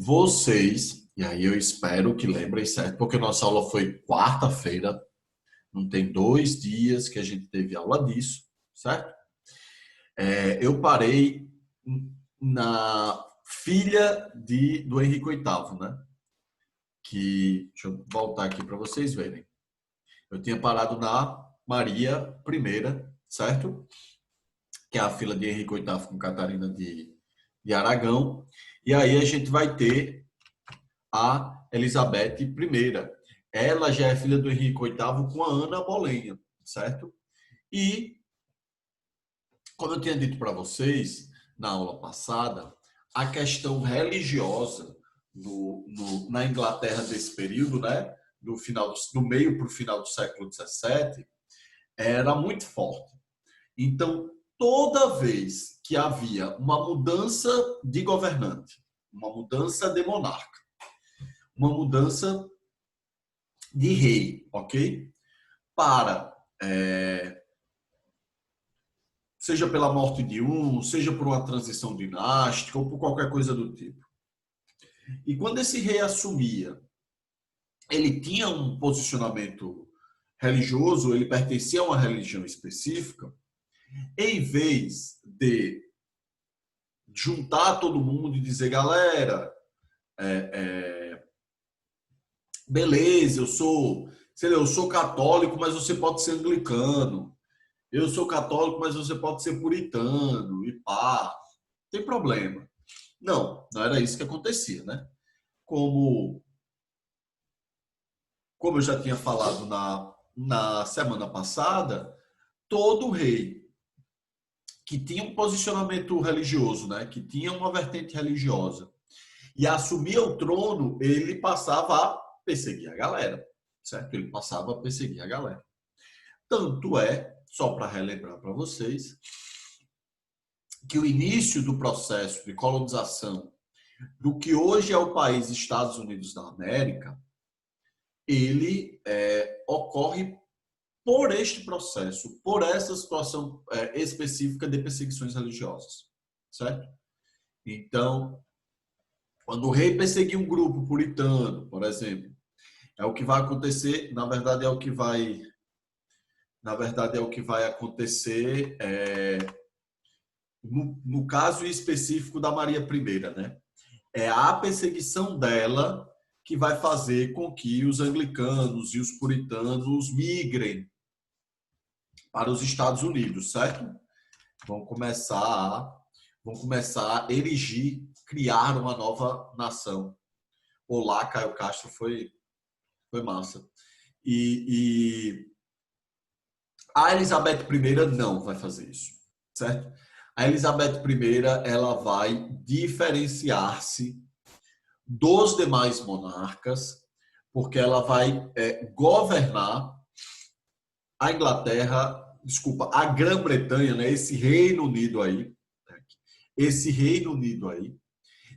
Vocês, e aí eu espero que lembrem, certo? Porque nossa aula foi quarta-feira, não tem 2 dias que a gente teve aula disso, certo? Eu parei na filha do Henrique VIII, né? Deixa eu voltar aqui para vocês verem. Eu tinha parado na Maria I, certo? Que é a filha de Henrique VIII com Catarina de Aragão. E aí a gente vai ter a Elizabeth I. Ela já é filha do Henrique VIII com a Ana Boleyn, certo? E, como eu tinha dito para vocês na aula passada, a questão religiosa na Inglaterra desse período, né, do meio para o final do século XVII, era muito forte. Então, toda vez que havia uma mudança de governante, uma mudança de monarca, uma mudança de rei, ok? Para, seja pela morte de um, seja por uma transição dinástica ou por qualquer coisa do tipo. E quando esse rei assumia, ele tinha um posicionamento religioso, ele pertencia a uma religião específica, em vez de juntar todo mundo e dizer, galera, beleza, eu sou católico, mas você pode ser anglicano. Eu sou católico, mas você pode ser puritano e pá. Não tem problema. Não era isso que acontecia, né? Como eu já tinha falado na semana passada, todo rei que tinha um posicionamento religioso, né? Que tinha uma vertente religiosa e assumia o trono, ele passava a perseguir a galera, certo? Ele passava a perseguir a galera. Tanto é, só para relembrar para vocês, que o início do processo de colonização do que hoje é o país Estados Unidos da América, ele ocorre por este processo, por essa situação específica de perseguições religiosas, certo? Então, quando o rei perseguir um grupo puritano, por exemplo, é o que vai acontecer, na verdade é o que vai acontecer no caso específico da Maria I, né? É a perseguição dela que vai fazer com que os anglicanos e os puritanos migrem para os Estados Unidos, certo? Vão começar a erigir, criar uma nova nação. Olá, Caio Castro, foi massa. E a Elizabeth I não vai fazer isso, certo? A Elizabeth I ela vai diferenciar-se dos demais monarcas, porque ela vai governar a Inglaterra, desculpa, a Grã-Bretanha, né, esse Reino Unido aí,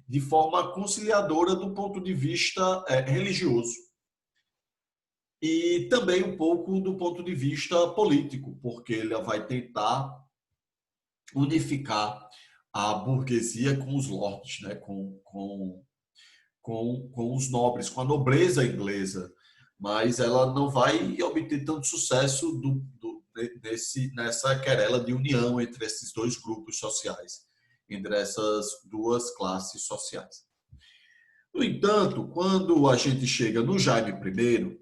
de forma conciliadora do ponto de vista religioso. E também um pouco do ponto de vista político, porque ele vai tentar unificar a burguesia com os lords, né? com os nobres, com a nobreza inglesa. Mas ela não vai obter tanto sucesso nessa querela de união entre esses dois grupos sociais, entre essas duas classes sociais. No entanto, quando a gente chega no Jaime I,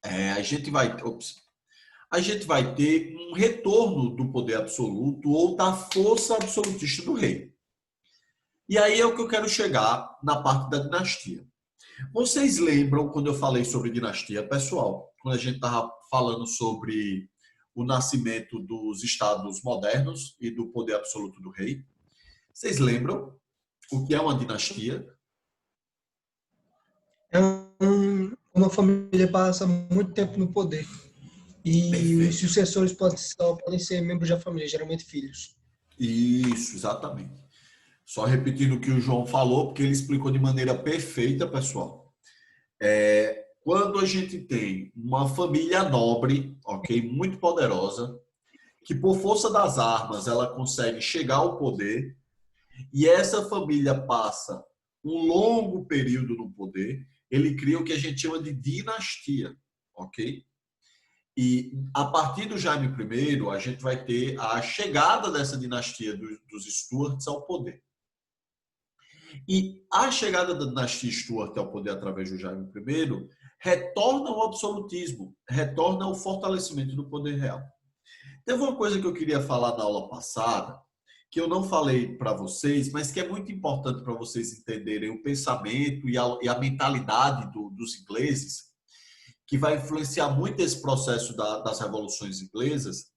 a gente vai ter um retorno do poder absoluto ou da força absolutista do rei. E aí é o que eu quero chegar na parte da dinastia. Vocês lembram quando eu falei sobre dinastia, pessoal? Quando a gente estava falando sobre o nascimento dos estados modernos e do poder absoluto do rei? Vocês lembram o que é uma dinastia? É uma família passa muito tempo no poder. E Perfeito. os sucessores podem ser membros da família, geralmente filhos. Isso, exatamente. Só repetindo o que o João falou, porque ele explicou de maneira perfeita, pessoal. Quando a gente tem uma família nobre, ok, muito poderosa, que por força das armas ela consegue chegar ao poder, e essa família passa um longo período no poder, ele cria o que a gente chama de dinastia, ok? E a partir do Jaime I, a gente vai ter a chegada dessa dinastia dos Stuarts ao poder. E a chegada da dinastia Stuart ao poder através do Jaime I retorna ao absolutismo, retorna ao fortalecimento do poder real. Teve uma coisa que eu queria falar na aula passada, que eu não falei para vocês, mas que é muito importante para vocês entenderem o pensamento e a mentalidade dos ingleses, que vai influenciar muito esse processo das revoluções inglesas,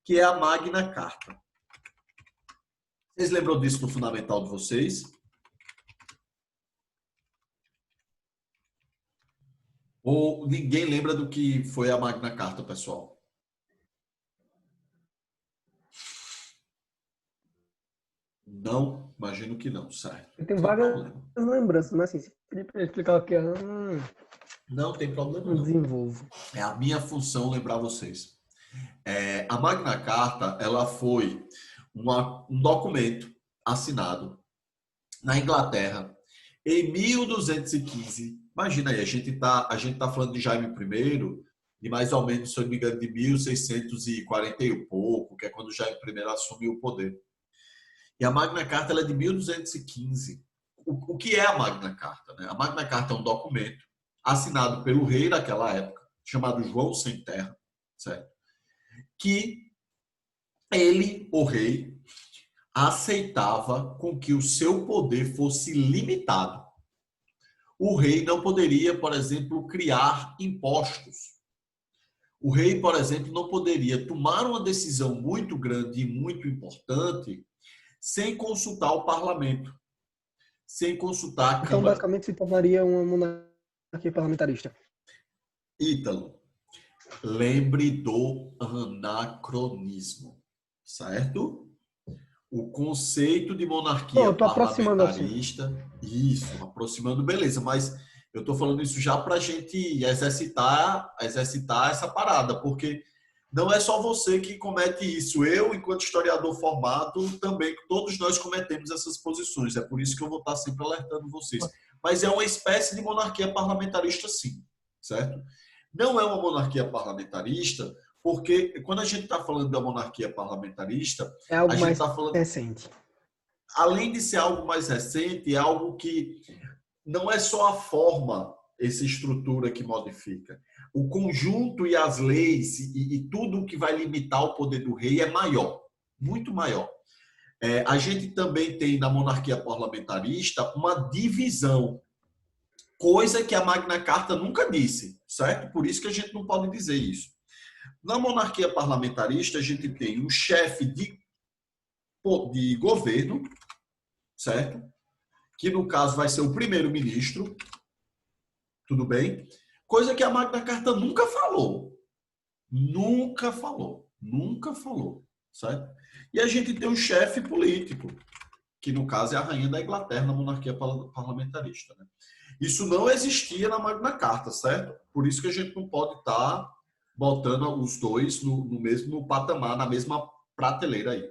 que é a Magna Carta. Vocês lembram disso no fundamental de vocês? Ou ninguém lembra do que foi a Magna Carta, pessoal? Não? Imagino que não, certo. Eu tenho várias lembranças, mas assim, se pedir para explicar o que é, não tem problema. Não desenvolvo. É a minha função lembrar vocês. A Magna Carta, ela foi um documento assinado na Inglaterra em 1215. Imagina aí, a gente tá falando de Jaime I, de mais ou menos, se eu não me engano, de 1640 e pouco, que é quando Jaime I assumiu o poder. E a Magna Carta ela é de 1215. O que é a Magna Carta? Né? A Magna Carta é um documento assinado pelo rei daquela época, chamado João Sem Terra, certo? Que ele, o rei, aceitava com que o seu poder fosse limitado. O rei não poderia, por exemplo, criar impostos. O rei, por exemplo, não poderia tomar uma decisão muito grande e muito importante sem consultar o parlamento, sem consultar a Câmara. Então, basicamente, se tornaria uma monarquia parlamentarista. Ítalo, lembre do anacronismo, certo? O conceito de monarquia parlamentarista, isso, aproximando, beleza, mas eu estou falando isso já para a gente exercitar essa parada, porque não é só você que comete isso. Eu, enquanto historiador formado, também, todos nós cometemos essas posições. É por isso que eu vou estar sempre alertando vocês. Mas é uma espécie de monarquia parlamentarista, sim, certo? Não é uma monarquia parlamentarista, porque quando a gente está falando da monarquia parlamentarista, é algo a gente mais está falando recente. Além de ser algo mais recente, é algo que não é só a forma, essa estrutura que modifica. O conjunto e as leis e tudo que vai limitar o poder do rei é maior, muito maior. A gente também tem na monarquia parlamentarista uma divisão, coisa que a Magna Carta nunca disse, certo? Por isso que a gente não pode dizer isso. Na monarquia parlamentarista, a gente tem um chefe de governo, certo? Que no caso vai ser o primeiro-ministro, tudo bem? Coisa que a Magna Carta nunca falou. Nunca falou. Nunca falou, certo? E a gente tem um chefe político, que no caso é a rainha da Inglaterra na monarquia parlamentarista, né? Isso não existia na Magna Carta, certo? Por isso que a gente não pode estar botando os dois no mesmo patamar, na mesma prateleira aí.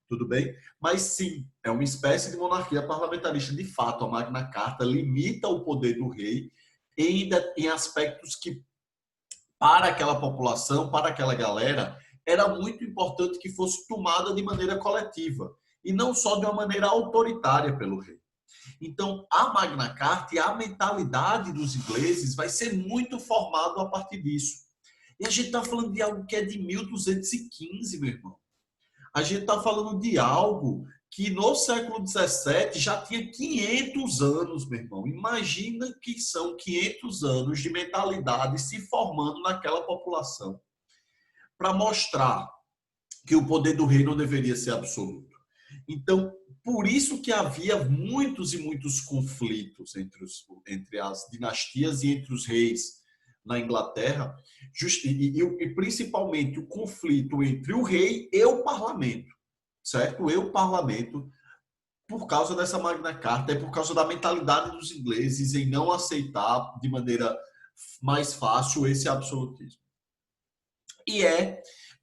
Tudo bem? Mas sim, é uma espécie de monarquia parlamentarista. De fato, a Magna Carta limita o poder do rei em aspectos que, para aquela população, para aquela galera, era muito importante que fosse tomada de maneira coletiva e não só de uma maneira autoritária pelo rei. Então, a Magna Carta e a mentalidade dos ingleses vai ser muito formado a partir disso. E a gente está falando de algo que é de 1215, meu irmão. A gente está falando de algo que no século XVII já tinha 500 anos, meu irmão. Imagina que são 500 anos de mentalidade se formando naquela população para mostrar que o poder do rei não deveria ser absoluto. Então, por isso que havia muitos e muitos conflitos entre as dinastias e entre os reis na Inglaterra, e principalmente o conflito entre o rei e o parlamento, certo? E o parlamento, por causa dessa Magna Carta, é por causa da mentalidade dos ingleses em não aceitar de maneira mais fácil esse absolutismo. E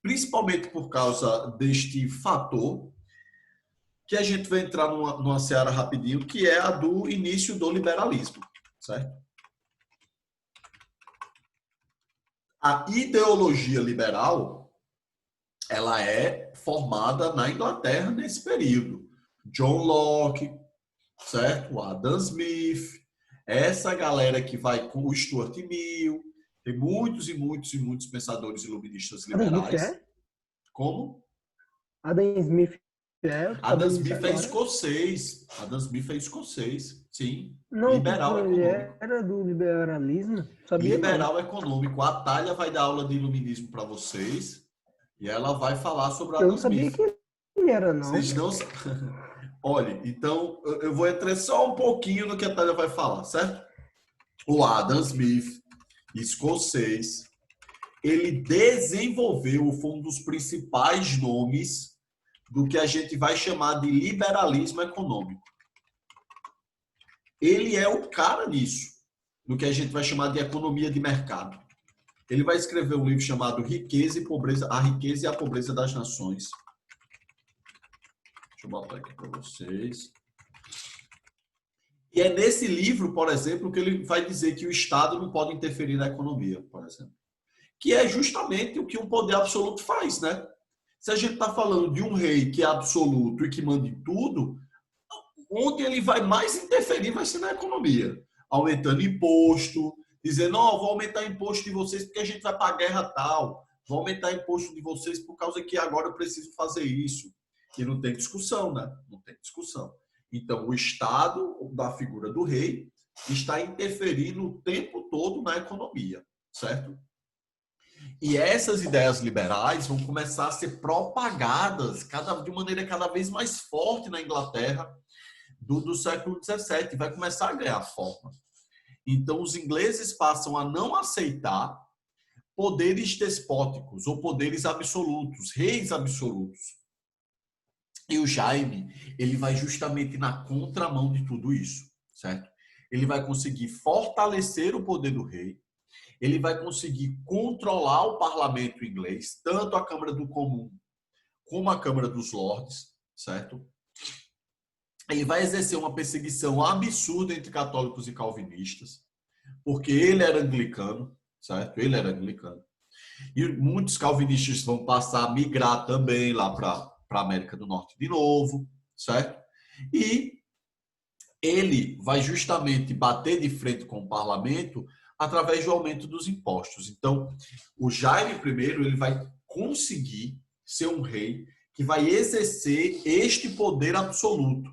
principalmente por causa deste fator, que a gente vai entrar numa seara rapidinho, que é a do início do liberalismo, certo? A ideologia liberal, ela é formada na Inglaterra nesse período. John Locke, certo? Adam Smith, essa galera que vai com o Stuart Mill, tem muitos e muitos e muitos pensadores iluministas Adam Smith liberais. é? Como? Adam Smith é? Adam Smith é escocês. Adam Smith é escocês, sim. Não, tô Liberal falando, ele econômico. era do liberalismo? Sabia Liberal não. econômico. A Thalia vai dar aula de iluminismo para vocês e ela vai falar sobre Eu Adam não sabia Smith. que ele era, não. Vocês não... Olha, então eu vou entrar só um pouquinho no que a Thalia vai falar, certo? O Adam Smith, escocês, ele desenvolveu, foi um dos principais nomes do que a gente vai chamar de liberalismo econômico. Ele é o cara nisso, no que a gente vai chamar de economia de mercado. Ele vai escrever um livro chamado Riqueza e Pobreza, A Riqueza e a Pobreza das Nações. Deixa eu botar aqui para vocês. E é nesse livro, por exemplo, que ele vai dizer que o Estado não pode interferir na economia, por exemplo. Que é justamente o que um poder absoluto faz, né? Se a gente está falando de um rei que é absoluto e que manda em tudo, onde ele vai mais interferir vai ser na economia. Aumentando imposto, dizendo, ó, vou aumentar imposto de vocês porque a gente vai para a guerra tal, vou aumentar imposto de vocês por causa que agora eu preciso fazer isso. E não tem discussão, né? Não tem discussão. Então, o Estado, da figura do rei, está interferindo o tempo todo na economia, certo? E essas ideias liberais vão começar a ser propagadas de maneira cada vez mais forte na Inglaterra do século XVII. Vai começar a ganhar forma. Então, os ingleses passam a não aceitar poderes despóticos ou poderes absolutos, reis absolutos. E o Jaime, ele vai justamente na contramão de tudo isso, certo? Ele vai conseguir fortalecer o poder do rei, ele vai conseguir controlar o parlamento inglês, tanto a Câmara do Comum como a Câmara dos Lordes, certo? Ele vai exercer uma perseguição absurda entre católicos e calvinistas, porque ele era anglicano, certo? Ele era anglicano. E muitos calvinistas vão passar a migrar também lá para a América do Norte de novo, certo? E ele vai justamente bater de frente com o parlamento através do aumento dos impostos. Então, o Jaime I, ele vai conseguir ser um rei que vai exercer este poder absoluto,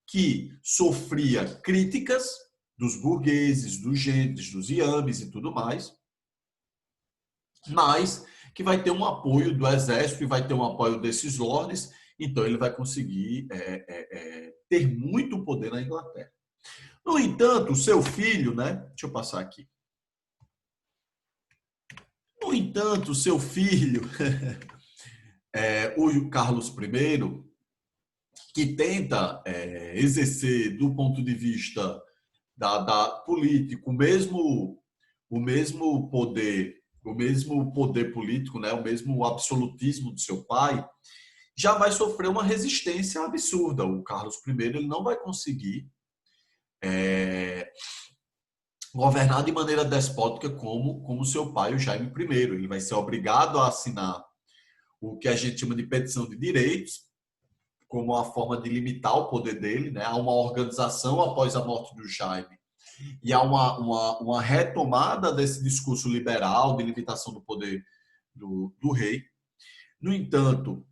que sofria críticas dos burgueses, dos gentes, dos iames e tudo mais, mas que vai ter um apoio do exército e vai ter um apoio desses lordes, então ele vai conseguir ter muito poder na Inglaterra. No entanto, o seu filho, né? Deixa eu passar aqui. No entanto, o seu filho, o Carlos I, que tenta exercer, do ponto de vista da político, o mesmo poder político, né? O mesmo absolutismo do seu pai, já vai sofrer uma resistência absurda. O Carlos I ele não vai conseguir governar de maneira despótica como seu pai, o Jaime I. Ele vai ser obrigado a assinar o que a gente chama de petição de direitos, como uma forma de limitar o poder dele, né? Há uma organização após a morte do Jaime e há uma retomada desse discurso liberal de limitação do poder do rei. No entanto,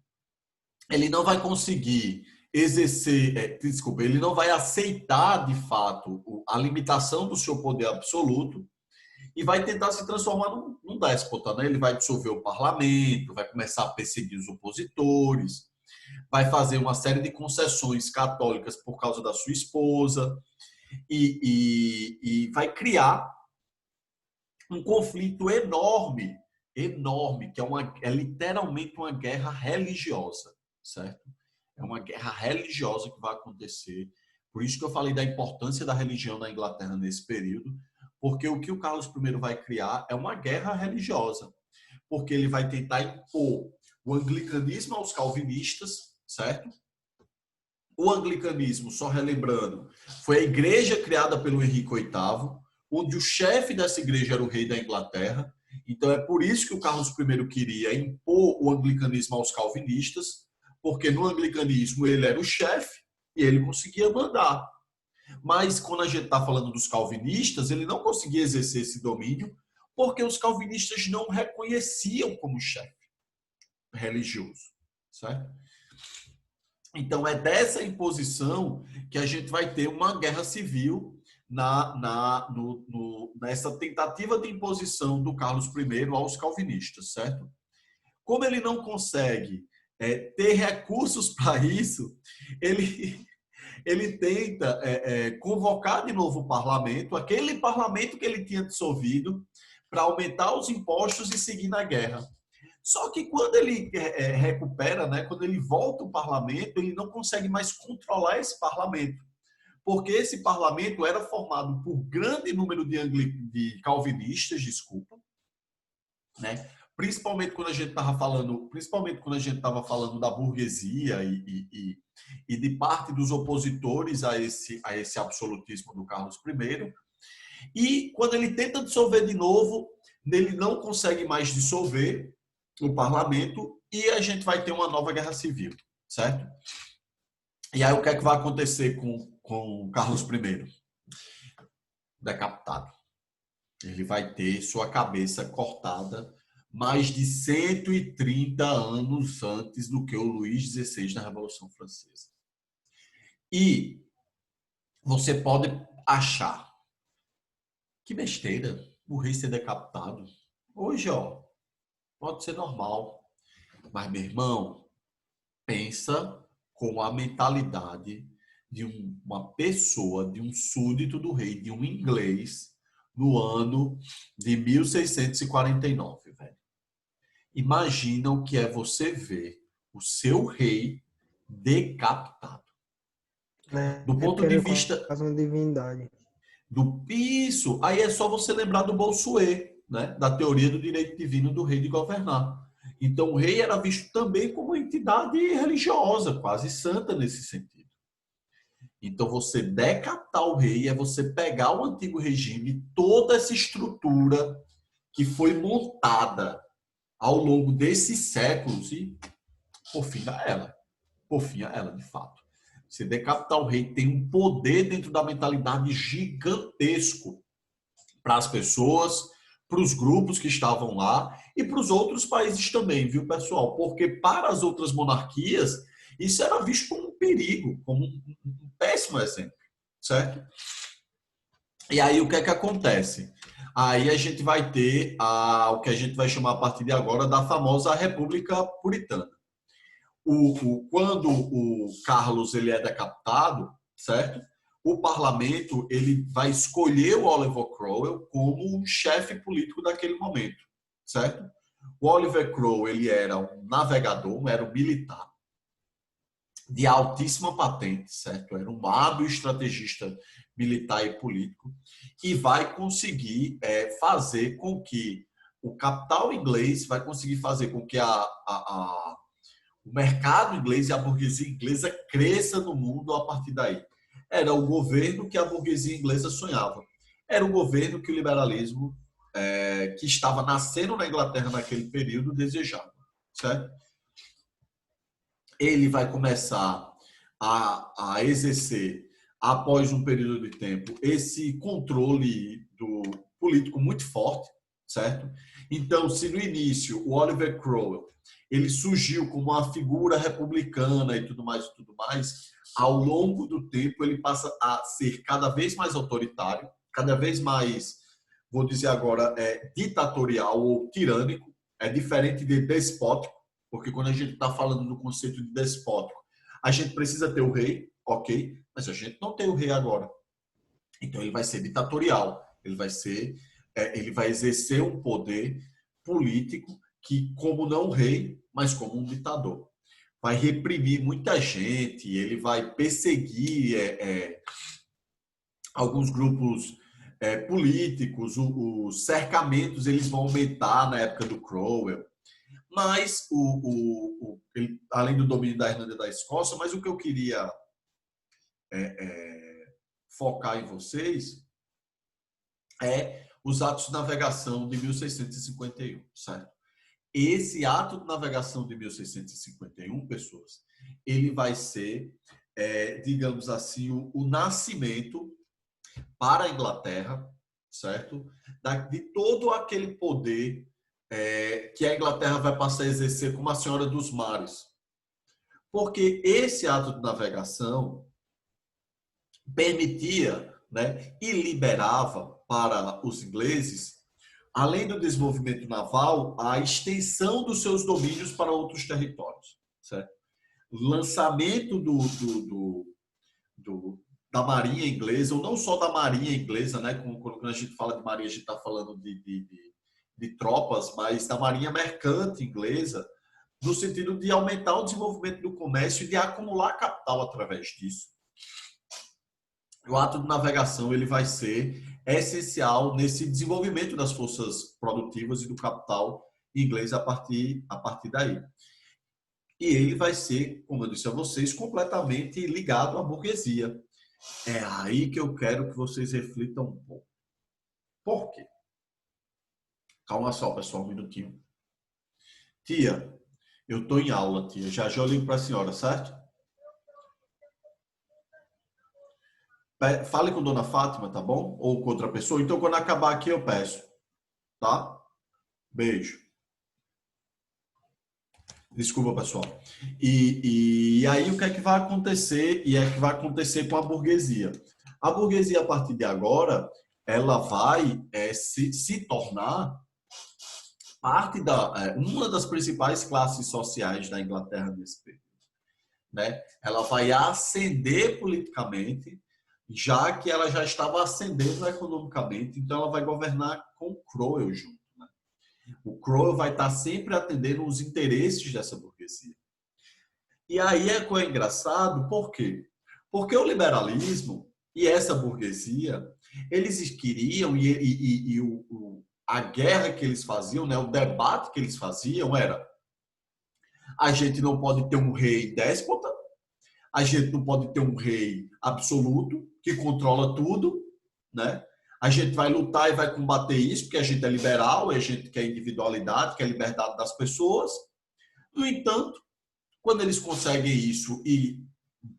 ele não vai conseguir exercer, ele não vai aceitar de fato a limitação do seu poder absoluto e vai tentar se transformar num déspota, né? Ele vai dissolver o parlamento, vai começar a perseguir os opositores, vai fazer uma série de concessões católicas por causa da sua esposa e vai criar um conflito enorme, que é literalmente uma guerra religiosa, certo? É uma guerra religiosa que vai acontecer. Por isso que eu falei da importância da religião na Inglaterra nesse período, porque o que o Carlos I vai criar é uma guerra religiosa, porque ele vai tentar impor o anglicanismo aos calvinistas, certo? O anglicanismo, só relembrando, foi a igreja criada pelo Henrique VIII, onde o chefe dessa igreja era o rei da Inglaterra. Então é por isso que o Carlos I queria impor o anglicanismo aos calvinistas, porque no anglicanismo ele era o chefe e ele conseguia mandar. Mas quando a gente está falando dos calvinistas, ele não conseguia exercer esse domínio, porque os calvinistas não reconheciam como chefe religioso, certo? Então é dessa imposição que a gente vai ter uma guerra civil nessa tentativa de imposição do Carlos I aos calvinistas, certo? Como ele não consegue ter recursos para isso, ele tenta convocar de novo o parlamento, aquele parlamento que ele tinha dissolvido, para aumentar os impostos e seguir na guerra. Só que quando ele recupera, né, quando ele volta ao parlamento, ele não consegue mais controlar esse parlamento, porque esse parlamento era formado por grande número de calvinistas, desculpa, né? Principalmente quando a gente estava falando da burguesia e de parte dos opositores a esse absolutismo do Carlos I. E quando ele tenta dissolver de novo, ele não consegue mais dissolver o parlamento e a gente vai ter uma nova guerra civil, certo? E aí o que é que vai acontecer com Carlos I? Decapitado. Ele vai ter sua cabeça cortada mais de 130 anos antes do que o Luís XVI na Revolução Francesa. E você pode achar que besteira o rei ser decapitado. Hoje, ó, pode ser normal. Mas, meu irmão, pensa com a mentalidade de uma pessoa, de um súdito do rei, de um inglês, no ano de 1649, velho. Imagina o que é você ver o seu rei decapitado. Do ponto de vista... Uma divindade. Isso, aí é só você lembrar do Bossuet, né? Da teoria do direito divino do rei de governar. Então, o rei era visto também como uma entidade religiosa, quase santa nesse sentido. Então, você decapitar o rei é você pegar o antigo regime, toda essa estrutura que foi montada ao longo desses séculos e por fim a ela, de fato. Você decapitar o rei tem um poder dentro da mentalidade gigantesco para as pessoas, para os grupos que estavam lá e para os outros países também, viu, pessoal? Porque para as outras monarquias, isso era visto como um perigo, como um péssimo exemplo, certo? E aí, o que é que acontece? Aí a gente vai ter o que a gente vai chamar a partir de agora da famosa República Puritana. Quando o Carlos ele é decapitado, certo? O parlamento ele vai escolher o Oliver Cromwell como o chefe político daquele momento, certo? O Oliver Cromwell ele era um navegador, era um militar de altíssima patente, certo? Era um hábil estrategista militar e político e vai conseguir fazer com que o capital inglês vai conseguir fazer com que o mercado inglês e a burguesia inglesa cresça no mundo a partir daí. Era o governo que a burguesia inglesa sonhava. Era o governo que o liberalismo que estava nascendo na Inglaterra naquele período desejava, certo? Ele vai começar a exercer, após um período de tempo, esse controle do político muito forte, certo? Então, se no início o Oliver Cromwell ele surgiu como uma figura republicana e tudo mais, ao longo do tempo ele passa a ser cada vez mais autoritário, cada vez mais, vou dizer agora, ditatorial ou tirânico, é diferente de despótico, porque quando a gente está falando do conceito de despótico, a gente precisa ter o rei, ok, mas a gente não tem o rei agora. Então ele vai ser ditatorial, ele vai exercer um poder político que, como não rei, mas como um ditador. Vai reprimir muita gente, ele vai perseguir alguns grupos políticos, os cercamentos eles vão aumentar na época do Cromwell. Mas, além do domínio da Irlanda e da Escócia, mas o que eu queria focar em vocês é os atos de navegação de 1651, certo? Esse ato de navegação de 1651, pessoas, ele vai ser, digamos assim, o nascimento para a Inglaterra, certo? De todo aquele poder que a Inglaterra vai passar a exercer como a senhora dos mares. Porque esse ato de navegação permitia, né, e liberava para os ingleses, além do desenvolvimento naval, a extensão dos seus domínios para outros territórios. Certo? O lançamento da marinha inglesa, ou não só da marinha inglesa, né? Quando a gente fala de marinha, a gente está falando de tropas, mas da marinha mercante inglesa, no sentido de aumentar o desenvolvimento do comércio e de acumular capital através disso. O ato de navegação ele vai ser essencial nesse desenvolvimento das forças produtivas e do capital inglês a partir daí. E ele vai ser, como eu disse a vocês, completamente ligado à burguesia. É aí que eu quero que vocês reflitam um pouco. Por quê? Calma só, pessoal, um minutinho. Tia, eu estou em aula, tia. Já eu ligo para a senhora, certo? Fale com Dona Fátima, tá bom? Ou com outra pessoa. Então, quando acabar aqui, eu peço. Tá? Beijo. Desculpa, pessoal. E aí, o que é que vai acontecer? E é que vai acontecer com a burguesia. A burguesia, a partir de agora, ela vai se tornar parte uma das principais classes sociais da Inglaterra nesse período. Né? Ela vai ascender politicamente, já que ela já estava ascendendo economicamente, então ela vai governar com Cromwell junto. Né? O Cromwell vai estar sempre atendendo os interesses dessa burguesia. E aí é engraçado, por quê? Porque o liberalismo e essa burguesia, eles queriam, a guerra que eles faziam, né, o debate que eles faziam era: a gente não pode ter um rei déspota, a gente não pode ter um rei absoluto que controla tudo, né? A gente vai lutar e vai combater isso, porque a gente é liberal, a gente quer individualidade, quer liberdade das pessoas. No entanto, quando eles conseguem isso e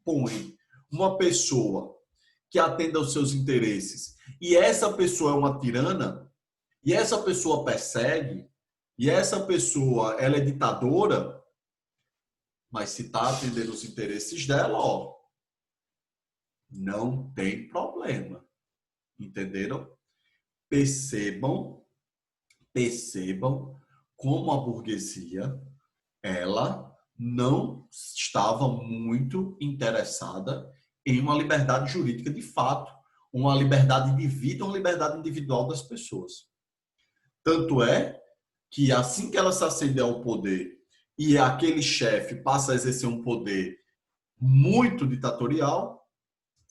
põem uma pessoa que atenda aos seus interesses, e essa pessoa é uma tirana, e essa pessoa persegue, e essa pessoa ela é ditadora, mas se está atendendo os interesses dela, ó, não tem problema. Entenderam? Percebam como a burguesia, ela não estava muito interessada em uma liberdade jurídica de fato, uma liberdade de vida, uma liberdade individual das pessoas. Tanto é que assim que ela se ascender ao poder e aquele chefe passa a exercer um poder muito ditatorial,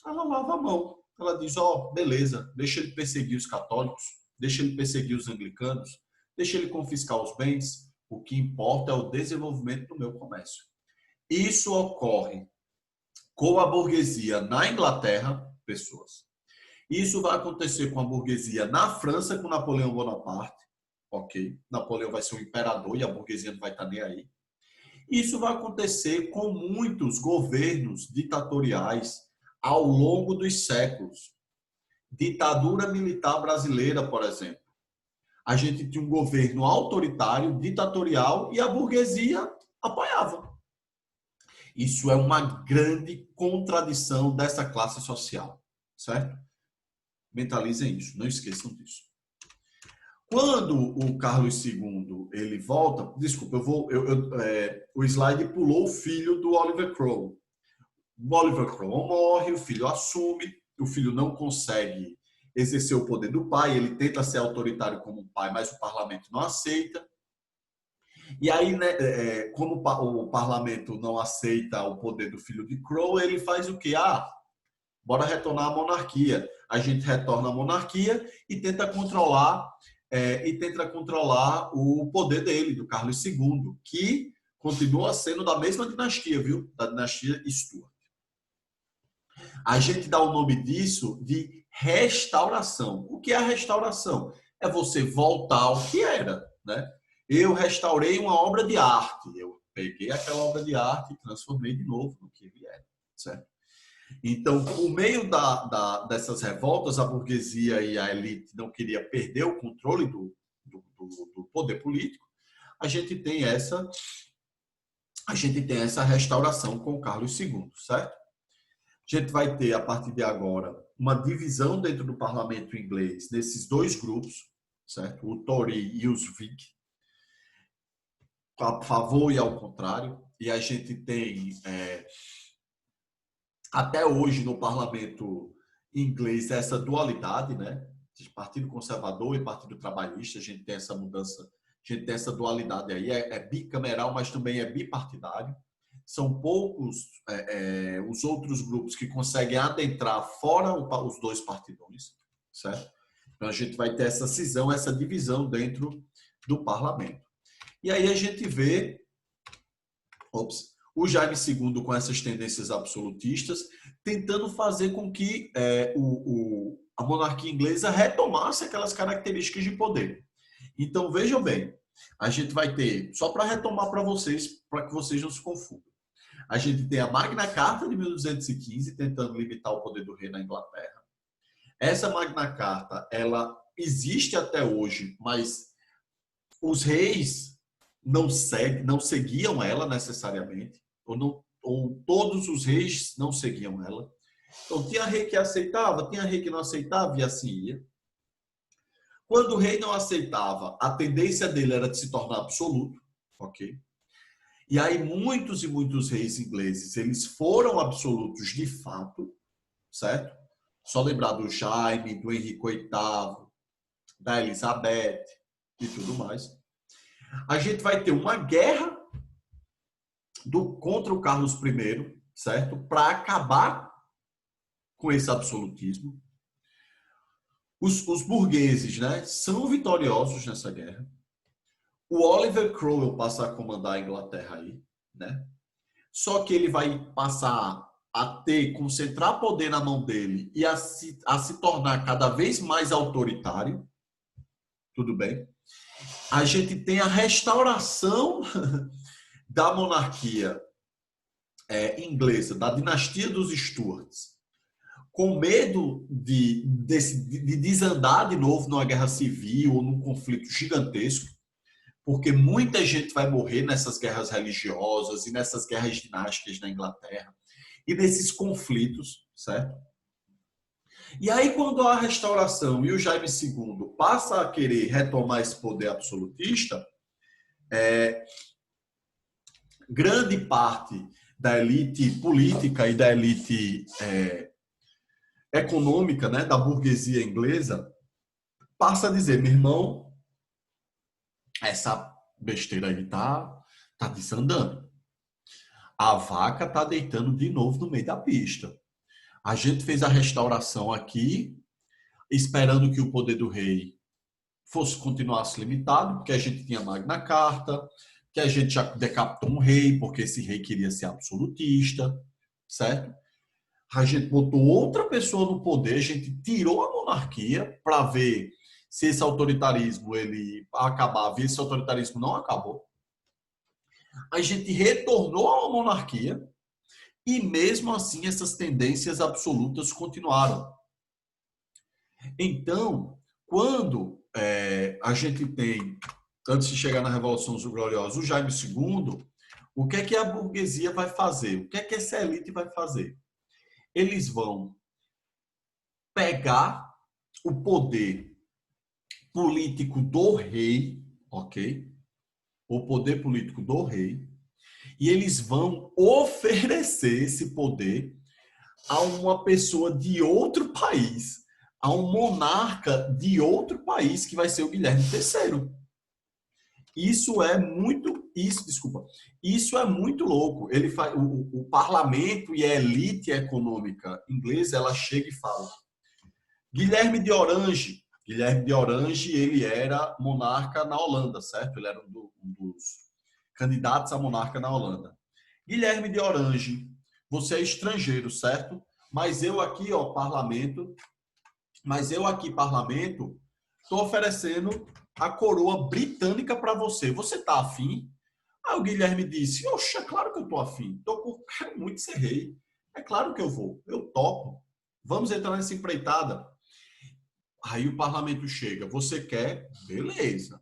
ela lava a mão. Ela diz, beleza, deixa ele perseguir os católicos, deixa ele perseguir os anglicanos, deixa ele confiscar os bens, o que importa é o desenvolvimento do meu comércio. Isso ocorre com a burguesia na Inglaterra, pessoas. Isso vai acontecer com a burguesia na França, com Napoleão Bonaparte, ok? Napoleão vai ser um imperador e a burguesia não vai estar nem aí. Isso vai acontecer com muitos governos ditatoriais ao longo dos séculos. Ditadura militar brasileira, por exemplo. A gente tinha um governo autoritário, ditatorial, e a burguesia apoiava. Isso é uma grande contradição dessa classe social, certo? Mentalizem isso, não esqueçam disso. Quando o Carlos II ele volta, desculpa, o slide pulou o filho do Oliver Cromwell. O Oliver Cromwell morre, o filho assume, o filho não consegue exercer o poder do pai, ele tenta ser autoritário como pai, mas o parlamento não aceita. E aí, né, como o parlamento não aceita o poder do filho de Cromwell, ele faz o quê? Bora retornar à monarquia. A gente retorna à monarquia e tenta controlar o poder dele, do Carlos II, que continua sendo da mesma dinastia, viu? Da dinastia Stuart. A gente dá o nome disso de restauração. O que é a restauração? É você voltar ao que era, né? Eu restaurei uma obra de arte. Eu peguei aquela obra de arte e transformei de novo no que ele era, certo? Então, por meio dessas revoltas, a burguesia e a elite não queria perder o controle do poder político. A gente tem essa restauração com Carlos II, certo? A gente vai ter, a partir de agora, uma divisão dentro do parlamento inglês nesses dois grupos, certo? O Tory e os Whig, a favor e ao contrário. E a gente tem, até hoje, no parlamento inglês, essa dualidade, né? Partido Conservador e Partido Trabalhista, a gente tem essa mudança, a gente tem essa dualidade aí. É bicameral, mas também é bipartidário. São poucos os outros grupos que conseguem adentrar fora os dois partidões, certo? Então a gente vai ter essa cisão, essa divisão dentro do parlamento. E aí a gente vê o Jaime II com essas tendências absolutistas, tentando fazer com que a monarquia inglesa retomasse aquelas características de poder. Então vejam bem, a gente vai ter, só para retomar para vocês, para que vocês não se confundam. A gente tem a Magna Carta de 1215, tentando limitar o poder do rei na Inglaterra. Essa Magna Carta, ela existe até hoje, mas os reis não seguiam ela necessariamente, ou todos os reis não seguiam ela. Então, tinha rei que aceitava, tinha rei que não aceitava, e assim ia. Quando o rei não aceitava, a tendência dele era de se tornar absoluto, ok? E aí muitos e muitos reis ingleses, eles foram absolutos de fato, certo? Só lembrar do Jaime, do Henrique VIII, da Elizabeth e tudo mais. A gente vai ter uma guerra contra o Carlos I, certo? Para acabar com esse absolutismo. Os burgueses, né, são vitoriosos nessa guerra. O Oliver Cromwell passa a comandar a Inglaterra aí, né? Só que ele vai passar a concentrar poder na mão dele e a se tornar cada vez mais autoritário. Tudo bem? A gente tem a restauração da monarquia inglesa, da dinastia dos Stuarts, com medo de desandar de novo numa guerra civil ou num conflito gigantesco, porque muita gente vai morrer nessas guerras religiosas e nessas guerras dinásticas na Inglaterra e nesses conflitos, certo? E aí, quando a restauração e o Jaime II passa a querer retomar esse poder absolutista, grande parte da elite política e da elite econômica, né, da burguesia inglesa, passa a dizer, meu irmão, essa besteira aí tá desandando. A vaca tá deitando de novo no meio da pista. A gente fez a restauração aqui, esperando que o poder do rei continuasse limitado, porque a gente tinha Magna Carta, que a gente já decapitou um rei, porque esse rei queria ser absolutista, certo? A gente botou outra pessoa no poder, a gente tirou a monarquia para ver se esse autoritarismo ele acabava, e esse autoritarismo não acabou. A gente retornou a uma monarquia e mesmo assim essas tendências absolutas continuaram. Então, quando a gente tem, antes de chegar na Revolução dos Gloriosos, o Jaime II, o que é que a burguesia vai fazer? O que é que essa elite vai fazer? Eles vão pegar o poder político do rei, ok? O poder político do rei, e eles vão oferecer esse poder a uma pessoa de outro país, a um monarca de outro país, que vai ser o Guilherme III. Isso é muito louco. Ele faz, o parlamento e a elite econômica inglesa, ela chega e fala: Guilherme de Orange, ele era monarca na Holanda, certo? Ele era um dos candidatos a monarca na Holanda. Guilherme de Orange, você é estrangeiro, certo? mas eu aqui, ó, parlamento, estou oferecendo a coroa britânica para você. Você tá afim? Aí o Guilherme disse, oxa, claro que eu tô afim. Quero muito ser rei. É claro que eu vou. Eu topo. Vamos entrar nessa empreitada. Aí o parlamento chega. Você quer? Beleza.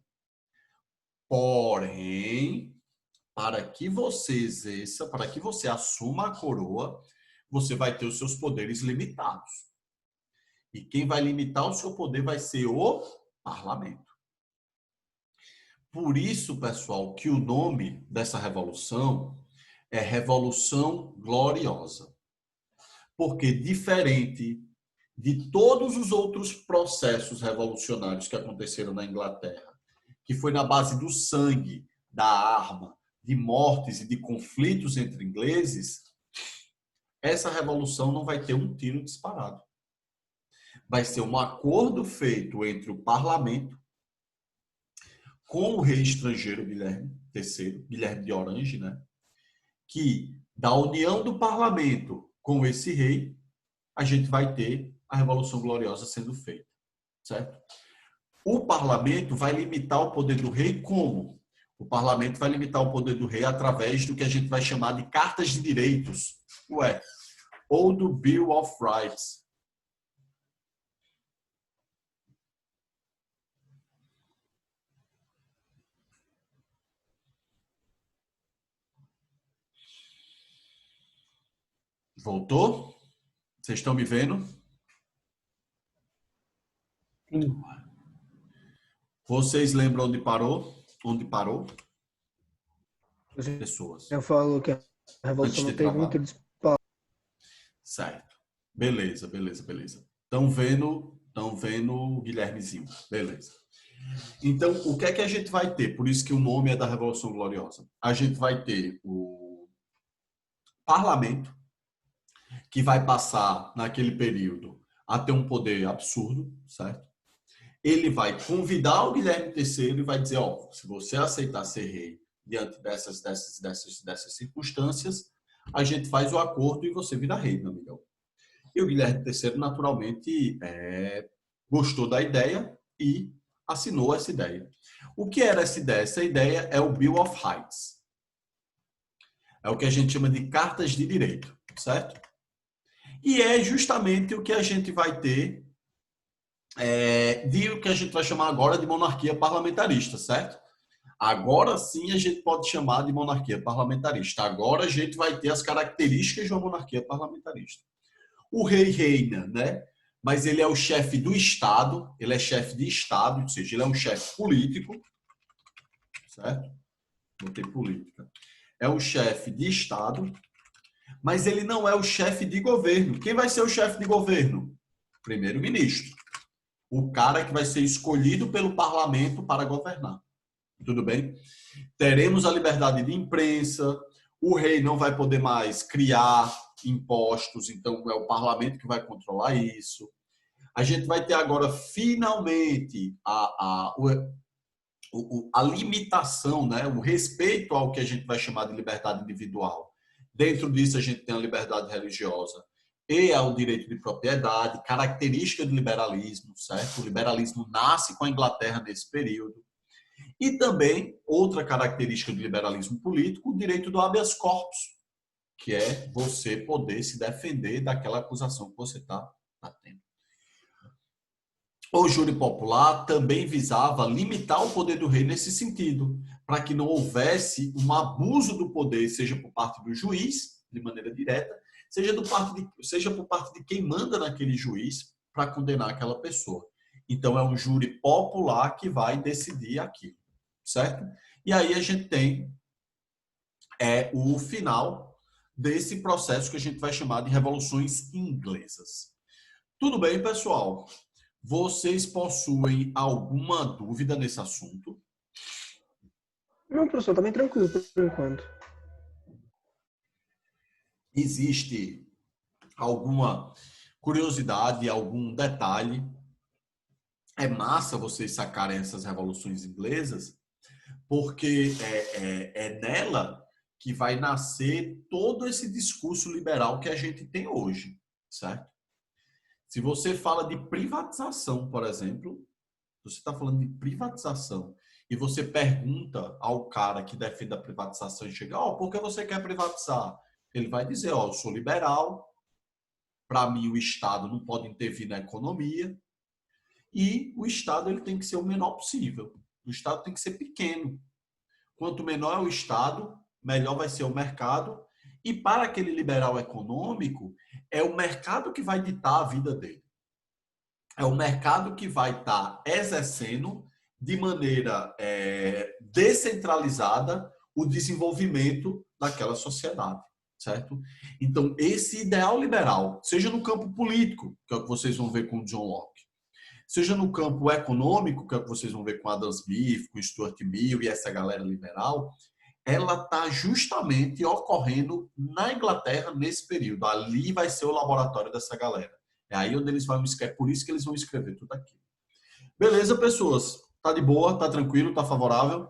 Porém, para que você exerça, para que você assuma a coroa, você vai ter os seus poderes limitados. E quem vai limitar o seu poder vai ser o parlamento. Por isso, pessoal, que o nome dessa revolução é Revolução Gloriosa. Porque diferente de todos os outros processos revolucionários que aconteceram na Inglaterra, que foi na base do sangue, da arma, de mortes e de conflitos entre ingleses, essa revolução não vai ter um tiro disparado. Vai ser um acordo feito entre o parlamento com o rei estrangeiro Guilherme III, Guilherme de Orange, né? Que da união do parlamento com esse rei, a gente vai ter a Revolução Gloriosa sendo feita, certo? O parlamento vai limitar o poder do rei como? O parlamento vai limitar o poder do rei através do que a gente vai chamar de cartas de direitos, ou do Bill of Rights. Voltou? Vocês estão me vendo? Sim. Vocês lembram onde parou? Onde parou? Pessoas. Eu falo que a revolução não teve muito disparo. Certo. Beleza. Estão vendo o Guilhermezinho. Beleza. Então, o que é que a gente vai ter? Por isso que o nome é da Revolução Gloriosa. A gente vai ter o parlamento, que vai passar, naquele período, a ter um poder absurdo, certo? Ele vai convidar o Guilherme III e vai dizer, ó, se você aceitar ser rei diante dessas circunstâncias, a gente faz o acordo e você vira rei, meu amigão. E o Guilherme III, naturalmente, gostou da ideia e assinou essa ideia. O que era essa ideia? Essa ideia é o Bill of Rights. É o que a gente chama de cartas de direito, certo? E é justamente o que a gente vai ter de o que a gente vai chamar agora de monarquia parlamentarista, certo? Agora sim a gente pode chamar de monarquia parlamentarista. Agora a gente vai ter as características de uma monarquia parlamentarista. O rei reina, né? Mas ele é o chefe do Estado, ele é chefe de Estado, ou seja, ele é um chefe político, certo? Botei política. É o chefe de Estado, mas ele não é o chefe de governo. Quem vai ser o chefe de governo? Primeiro-ministro. O cara que vai ser escolhido pelo parlamento para governar. Tudo bem? Teremos a liberdade de imprensa, o rei não vai poder mais criar impostos, então é o parlamento que vai controlar isso. A gente vai ter agora, finalmente, a limitação, né? O respeito ao que a gente vai chamar de liberdade individual. Dentro disso, a gente tem a liberdade religiosa e ao direito de propriedade, característica do liberalismo, certo? O liberalismo nasce com a Inglaterra nesse período. E também, outra característica do liberalismo político, o direito do habeas corpus, que é você poder se defender daquela acusação que você está tendo. O júri popular também visava limitar o poder do rei nesse sentido, para que não houvesse um abuso do poder, seja por parte do juiz, de maneira direta, seja por parte de quem manda naquele juiz para condenar aquela pessoa. Então, é um júri popular que vai decidir aquilo, certo? E aí a gente tem o final desse processo que a gente vai chamar de revoluções inglesas. Tudo bem, pessoal? Vocês possuem alguma dúvida nesse assunto? Não, professor, tá bem tranquilo por enquanto. Existe alguma curiosidade, algum detalhe? É massa vocês sacarem essas revoluções inglesas, porque é nela que vai nascer todo esse discurso liberal que a gente tem hoje, certo? Se você fala de privatização, por exemplo, você está falando de privatização e você pergunta ao cara que defende a privatização e chega, por que você quer privatizar? Ele vai dizer, eu sou liberal, para mim o Estado não pode intervir na economia e o Estado ele tem que ser o menor possível. O Estado tem que ser pequeno. Quanto menor é o Estado, melhor vai ser o mercado. E para aquele liberal econômico, é o mercado que vai ditar a vida dele. É o mercado que vai estar exercendo de maneira descentralizada o desenvolvimento daquela sociedade, certo? Então, esse ideal liberal, seja no campo político, que é o que vocês vão ver com John Locke, seja no campo econômico, que é o que vocês vão ver com Adam Smith, com Stuart Mill e essa galera liberal, ela está justamente ocorrendo na Inglaterra nesse período. Ali vai ser o laboratório dessa galera. É aí onde eles vão escrever, por isso que eles vão escrever tudo aquilo. Beleza, pessoas? Tá de boa? Tá tranquilo? Tá favorável?